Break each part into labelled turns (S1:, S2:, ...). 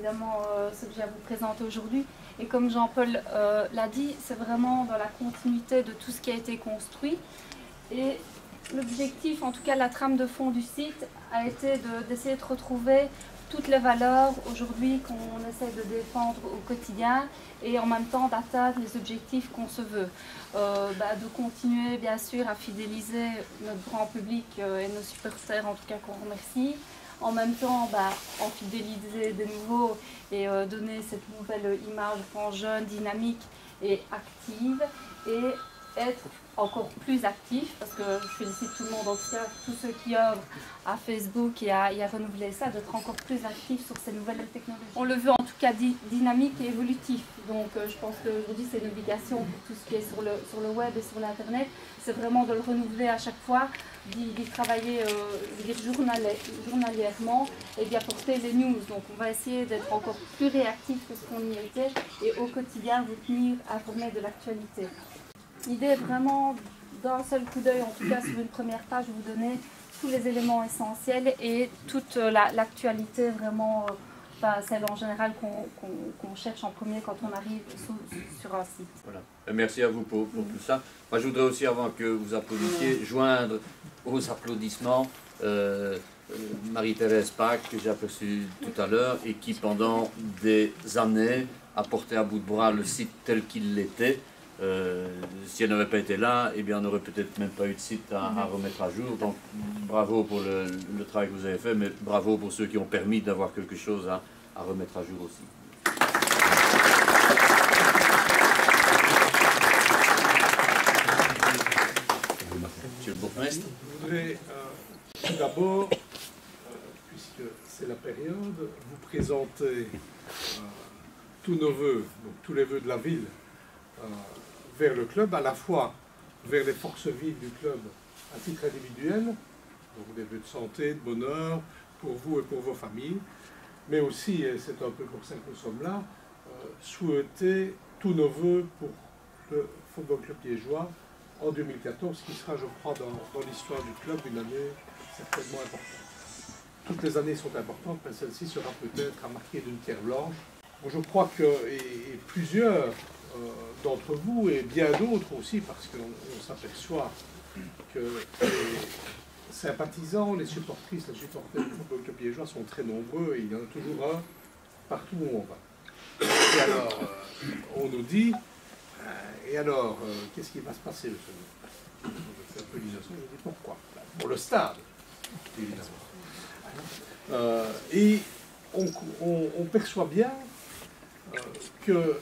S1: évidemment ce que j'ai à vous présenter aujourd'hui. Et comme Jean-Paul l'a dit, c'est vraiment dans la continuité de tout ce qui a été construit. Et l'objectif, en tout cas la trame de fond du site, a été d'essayer de retrouver toutes les valeurs aujourd'hui qu'on essaie de défendre au quotidien et en même temps d'atteindre les objectifs qu'on se veut. De continuer bien sûr à fidéliser notre grand public et nos supporters en tout cas qu'on remercie. En même temps, en fidéliser de nouveau et donner cette nouvelle image jeune, dynamique et active et être encore plus actif, parce que je félicite tout le monde, en tout cas tous ceux qui œuvrent à Facebook et à renouveler ça, d'être encore plus actifs sur ces nouvelles technologies. On le veut en tout cas dynamique et évolutif, donc je pense qu'aujourd'hui c'est une obligation pour tout ce qui est sur le web et sur l'internet, c'est vraiment de le renouveler à chaque fois, d'y travailler journalièrement et d'y apporter les news. Donc on va essayer d'être encore plus réactif que ce qu'on y était et au quotidien vous tenir informé de l'actualité. L'idée est vraiment, d'un seul coup d'œil, en tout cas sur une première page, vous donner tous les éléments essentiels et toute l'actualité vraiment, celle en général qu'on cherche en premier quand on arrive sur un site.
S2: Voilà. Merci à vous pour tout ça. Moi, je voudrais aussi, avant que vous applaudissiez, joindre aux applaudissements Marie-Thérèse Pâques, que j'ai aperçue tout à l'heure, et qui, pendant des années, a porté à bout de bras le site tel qu'il l'était. Si elle n'avait pas été là, eh bien, on n'aurait peut-être même pas eu de site à remettre à jour. Donc, bravo pour le travail que vous avez fait, mais bravo pour ceux qui ont permis d'avoir quelque chose à remettre à jour aussi. Monsieur le bourgmestre.
S3: Je voudrais tout d'abord, puisque c'est la période, vous présenter tous nos vœux, donc tous les vœux de la ville, vers le club, à la fois vers les forces vives du club à titre individuel, donc des vœux de santé, de bonheur pour vous et pour vos familles, mais aussi, et c'est un peu pour ça que nous sommes là, souhaiter tous nos vœux pour le Football Club Liégeois en 2014, qui sera, je crois, dans l'histoire du club, une année certainement importante. Toutes les années sont importantes, mais celle-ci sera peut-être à marquer d'une pierre blanche. Bon, je crois que, et plusieurs d'entre vous, et bien d'autres aussi, parce qu'on s'aperçoit que les sympathisants, les supportrices, les supporters du Football Club Liégeois sont très nombreux, et il y en a toujours un partout où on va. Et alors, on nous dit, et alors, qu'est-ce qui va se passer, monsieur? C'est un peu l'innocent, je dis pourquoi? Pour le stade, évidemment. Et on perçoit bien que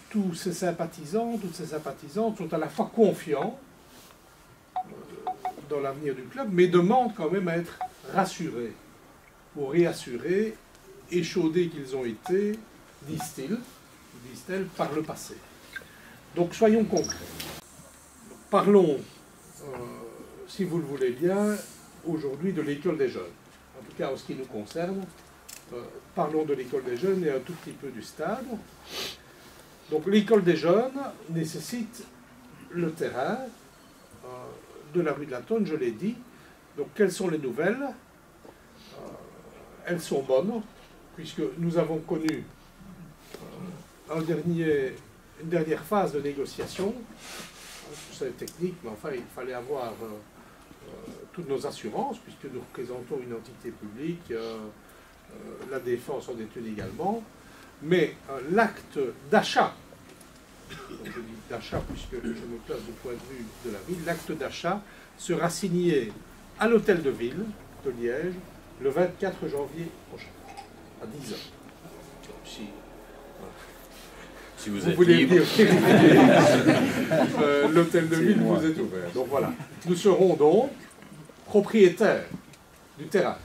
S3: tous ces sympathisants, toutes ces sympathisantes sont à la fois confiants dans l'avenir du club, mais demandent quand même à être rassurés, ou réassurés, échaudés qu'ils ont été, disent-elles, par le passé. Donc soyons concrets. Parlons, si vous le voulez bien, aujourd'hui de l'école des jeunes. En tout cas, en ce qui nous concerne, parlons de l'école des jeunes et un tout petit peu du stade. Donc l'école des jeunes nécessite le terrain de la rue de la Tonne, je l'ai dit. Donc quelles sont les nouvelles? Elles sont bonnes, puisque nous avons connu une dernière phase de négociation. C'est technique, mais enfin il fallait avoir toutes nos assurances, puisque nous représentons une entité publique, la défense en est une également. Mais l'acte d'achat, je dis d'achat puisque je me place du point de vue de la ville, l'acte d'achat sera signé à l'hôtel de ville de Liège le 24 janvier prochain, à 10h.
S2: Si vous
S3: voulez
S2: libre.
S3: venir, l'hôtel de ville vous est ouvert. Donc voilà, nous serons donc propriétaires du terrain.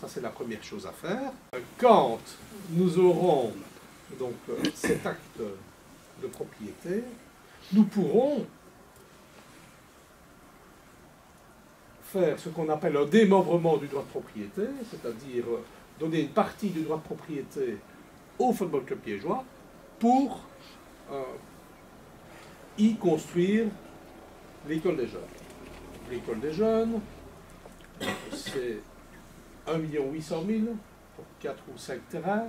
S3: Ça, c'est la première chose à faire. Quand nous aurons donc cet acte de propriété, nous pourrons faire ce qu'on appelle un démembrement du droit de propriété, c'est-à-dire donner une partie du droit de propriété au Football Club Liégeois pour y construire l'école des jeunes. L'école des jeunes, c'est 1 800 000, pour 4 ou 5 terrains.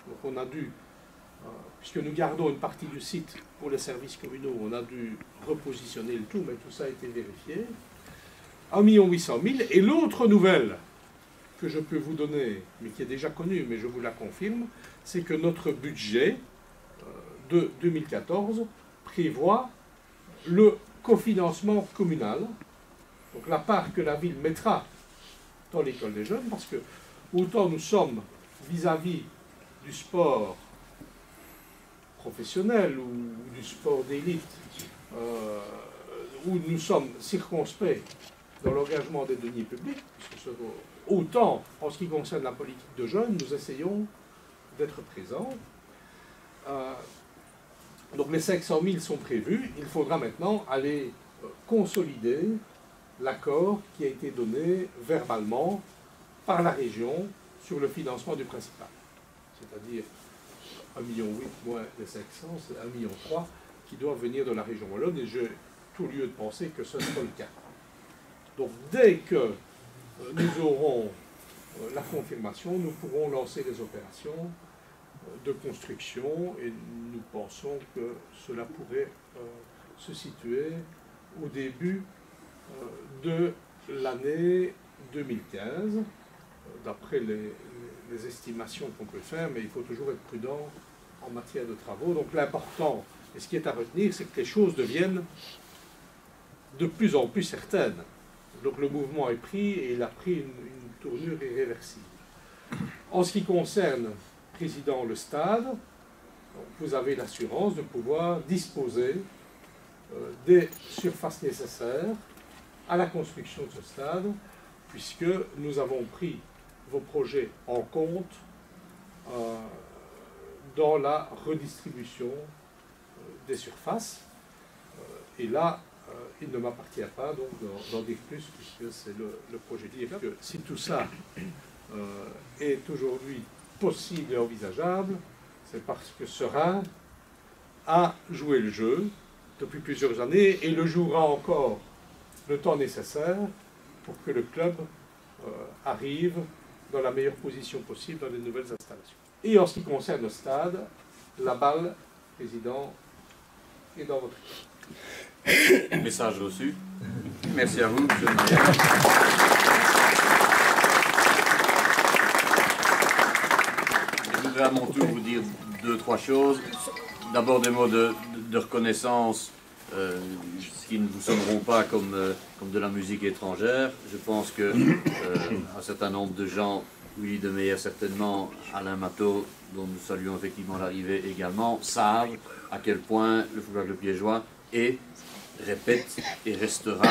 S3: Donc on a dû, puisque nous gardons une partie du site pour les services communaux, on a dû repositionner le tout, mais tout ça a été vérifié. 1 800 000. Et l'autre nouvelle que je peux vous donner, mais qui est déjà connue, mais je vous la confirme, c'est que notre budget de 2014 prévoit le cofinancement communal, donc la part que la ville mettra dans l'école des jeunes, parce que autant nous sommes vis-à-vis du sport professionnel ou du sport d'élite, où nous sommes circonspects dans l'engagement des deniers publics, autant en ce qui concerne la politique de jeunes, nous essayons d'être présents. Donc les 500 000 sont prévus, il faudra maintenant aller consolider l'accord qui a été donné verbalement par la région sur le financement du principal. C'est-à-dire 1,8 million moins les 500, c'est 1,3 million qui doivent venir de la région wallonne, et j'ai tout lieu de penser que ce sera le cas. Donc dès que nous aurons la confirmation, nous pourrons lancer les opérations de construction, et nous pensons que cela pourrait se situer au début de l'année 2015, d'après les estimations qu'on peut faire, mais il faut toujours être prudent en matière de travaux. Donc l'important, et ce qui est à retenir, c'est que les choses deviennent de plus en plus certaines. Donc le mouvement est pris, et il a pris une tournure irréversible. En ce qui concerne, Président, le stade, vous avez l'assurance de pouvoir disposer des surfaces nécessaires à la construction de ce stade, puisque nous avons pris vos projets en compte dans la redistribution des surfaces. Et là, il ne m'appartient pas donc d'en dire plus, puisque c'est le projet. Dire que si tout ça est aujourd'hui possible et envisageable, c'est parce que Seraing a joué le jeu depuis plusieurs années et le jouera encore le temps nécessaire pour que le club arrive dans la meilleure position possible dans les nouvelles installations. Et en ce qui concerne le stade, la balle, Président, est dans votre camp.
S2: Message reçu. Merci à vous, monsieur le maire. Je voudrais à mon tour vous dire 2-3 choses. D'abord des mots de reconnaissance qui ne vous sonneront pas comme de la musique étrangère. Je pense que un certain nombre de gens, Willy de Meyer certainement, Alain Matteau, dont nous saluons effectivement l'arrivée également, savent à quel point le Football Club Liégeois est, répète et restera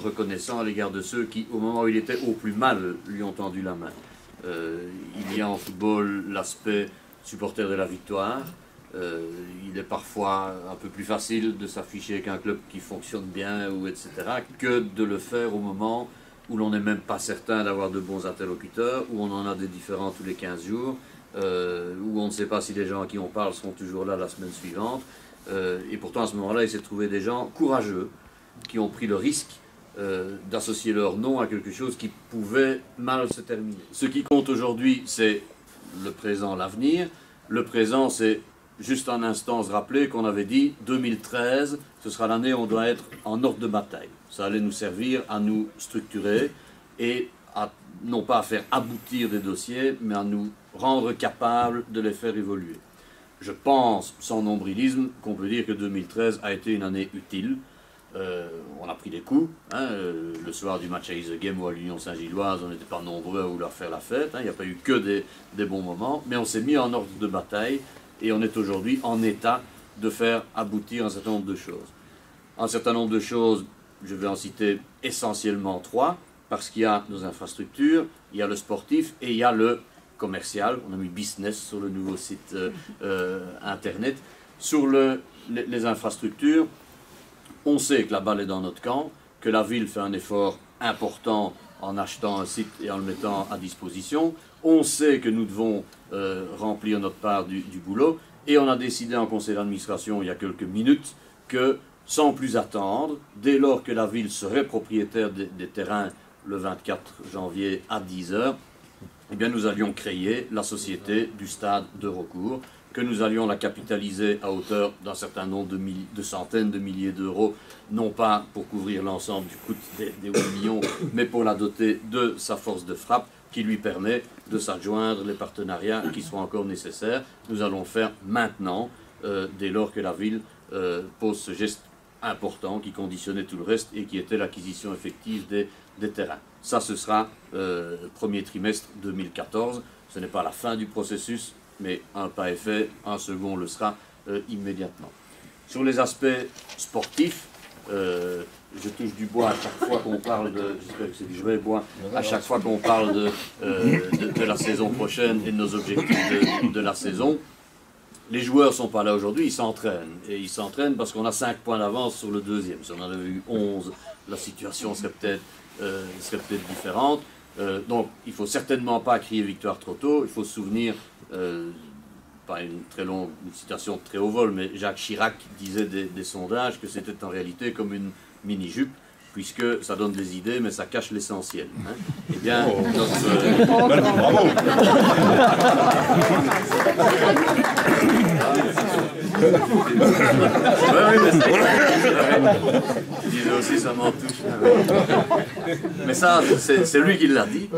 S2: reconnaissant à l'égard de ceux qui, au moment où il était au plus mal, lui ont tendu la main. Il y a en football l'aspect supporter de la victoire. Il est parfois un peu plus facile de s'afficher avec un club qui fonctionne bien, ou etc., que de le faire au moment où l'on n'est même pas certain d'avoir de bons interlocuteurs, où on en a des différents tous les 15 jours, où on ne sait pas si les gens à qui on parle seront toujours là la semaine suivante. Et pourtant, à ce moment-là, il s'est trouvé des gens courageux qui ont pris le risque d'associer leur nom à quelque chose qui pouvait mal se terminer. Ce qui compte aujourd'hui, c'est le présent, l'avenir. Le présent, c'est juste un instant se rappeler qu'on avait dit 2013, ce sera l'année où on doit être en ordre de bataille. Ça allait nous servir à nous structurer et non pas à faire aboutir des dossiers, mais à nous rendre capables de les faire évoluer. Je pense, sans nombrilisme, qu'on peut dire que 2013 a été une année utile. On a pris des coups. Le soir du match à Isegem ou à l'Union Saint-Gilloise, on n'était pas nombreux à vouloir faire la fête. Il n'y a pas eu que des bons moments, mais on s'est mis en ordre de bataille et on est aujourd'hui en état de faire aboutir un certain nombre de choses. Un certain nombre de choses, je vais en citer essentiellement 3, parce qu'il y a nos infrastructures, il y a le sportif et il y a le commercial. On a mis business sur le nouveau site internet. Sur les infrastructures, on sait que la balle est dans notre camp, que la ville fait un effort important en achetant un site et en le mettant à disposition. On sait que nous devons remplir notre part du boulot, et on a décidé en conseil d'administration il y a quelques minutes que, sans plus attendre, dès lors que la ville serait propriétaire des terrains le 24 janvier à 10 h, eh bien, nous allions créer la société du stade de recours, que nous allions la capitaliser à hauteur d'un certain nombre de centaines de milliers d'euros, non pas pour couvrir l'ensemble du coût des 8 millions, mais pour la doter de sa force de frappe, qui lui permet de s'adjoindre les partenariats qui seront encore nécessaires. Nous allons le faire maintenant, dès lors que la ville pose ce geste important qui conditionnait tout le reste et qui était l'acquisition effective des terrains. Ça, ce sera premier trimestre 2014. Ce n'est pas la fin du processus, mais un pas est fait, un second le sera immédiatement. Sur les aspects sportifs, je touche du bois à chaque fois qu'on parle de, j'espère que c'est du vrai bois, à chaque fois qu'on parle de la saison prochaine et de nos objectifs de la saison. Les joueurs ne sont pas là aujourd'hui, ils s'entraînent. Et ils s'entraînent parce qu'on a 5 points d'avance sur le deuxième. Si on en avait eu 11, la situation serait peut-être différente. Donc il ne faut certainement pas crier victoire trop tôt. Il faut se souvenir, pas une citation très haut vol, mais Jacques Chirac disait des sondages que c'était en réalité comme une mini-jupe, puisque ça donne des idées, mais ça cache l'essentiel. Hein. Eh bien, il disait aussi ça m'en touche. Mais ça, c'est lui qui l'a dit.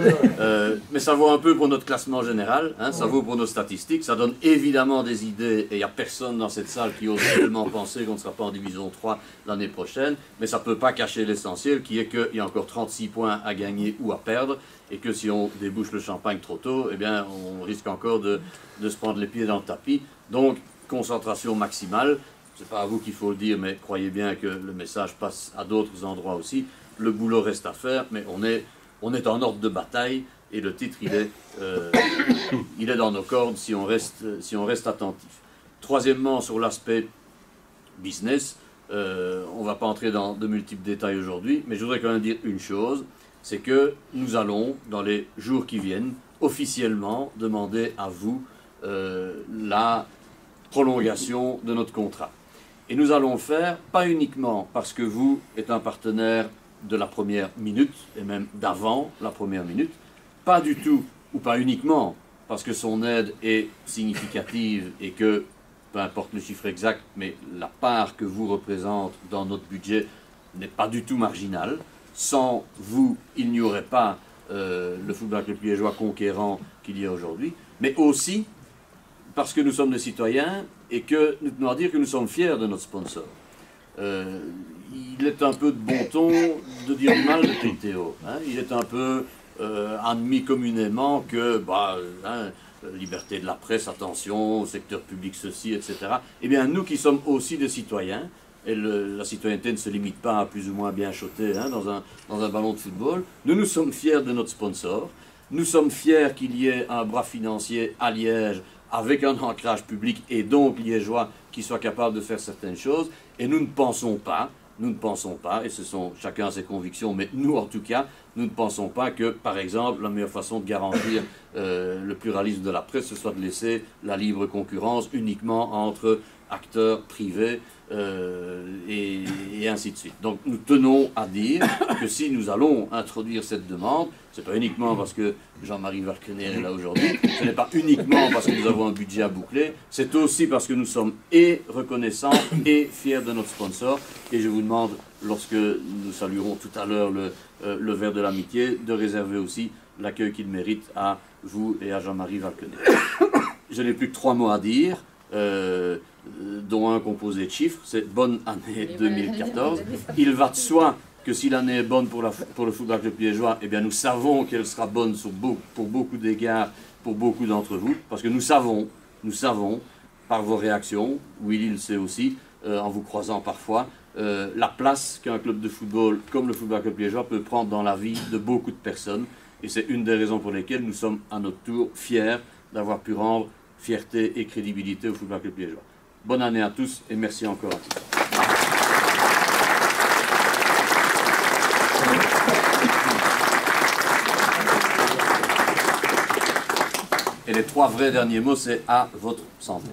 S2: Mais ça vaut un peu pour notre classement général, hein, ça vaut pour nos statistiques, ça donne évidemment des idées, et il n'y a personne dans cette salle qui ose réellement penser qu'on ne sera pas en division 3 l'année prochaine, mais ça ne peut pas cacher l'essentiel, qui est qu'il y a encore 36 points à gagner ou à perdre, et que si on débouche le champagne trop tôt, eh bien, on risque encore de se prendre les pieds dans le tapis. Donc, concentration maximale, c'est pas à vous qu'il faut le dire, mais croyez bien que le message passe à d'autres endroits aussi. Le boulot reste à faire, mais on est en ordre de bataille, et le titre, il est dans nos cordes si on reste attentif. Troisièmement, sur l'aspect business, on ne va pas entrer dans de multiples détails aujourd'hui, mais je voudrais quand même dire une chose, c'est que nous allons, dans les jours qui viennent, officiellement demander à vous la prolongation de notre contrat. Et nous allons le faire, pas uniquement parce que vous êtes un partenaire de la première minute, et même d'avant la première minute, pas du tout, ou pas uniquement, parce que son aide est significative et que, peu importe le chiffre exact, mais la part que vous représente dans notre budget n'est pas du tout marginale. Sans vous, il n'y aurait pas le football club liégeois conquérant qu'il y a aujourd'hui, mais aussi parce que nous sommes des citoyens et que nous tenons à dire que nous sommes fiers de notre sponsor. Il est un peu de bon ton de dire du mal de TTO. Hein. Il est un peu admis communément que liberté de la presse, attention, secteur public ceci, etc. Eh bien, nous qui sommes aussi des citoyens, et la citoyenneté ne se limite pas à plus ou moins bien choter hein, dans un ballon de football, nous sommes fiers de notre sponsor, nous sommes fiers qu'il y ait un bras financier à Liège avec un ancrage public et donc liégeois qui soit capable de faire certaines choses, et nous ne pensons pas, et ce sont chacun ses convictions, mais nous en tout cas, nous ne pensons pas que, par exemple, la meilleure façon de garantir le pluralisme de la presse, ce soit de laisser la libre concurrence uniquement entre acteurs privés et ainsi de suite. Donc nous tenons à dire que si nous allons introduire cette demande, ce n'est pas uniquement parce que Jean-Marie Valkener est là aujourd'hui, ce n'est pas uniquement parce que nous avons un budget à boucler, c'est aussi parce que nous sommes et reconnaissants et fiers de notre sponsor. Et je vous demande, lorsque nous saluerons tout à l'heure le verre de l'amitié, de réserver aussi l'accueil qu'il mérite à vous et à Jean-Marie Valkener. Je n'ai plus que 3 mots à dire. Dont un composé de chiffres, c'est bonne année 2014. Il va de soi que si l'année est bonne pour le football club liégeois, eh bien nous savons qu'elle sera bonne pour beaucoup d'égards, pour beaucoup d'entre vous, parce que nous savons, par vos réactions, Willy le sait aussi, en vous croisant parfois, la place qu'un club de football comme le football club liégeois peut prendre dans la vie de beaucoup de personnes, et c'est une des raisons pour lesquelles nous sommes à notre tour fiers d'avoir pu rendre fierté et crédibilité au football club liégeois. Bonne année à tous et merci encore à tous. Et les 3 vrais derniers mots, c'est à votre santé.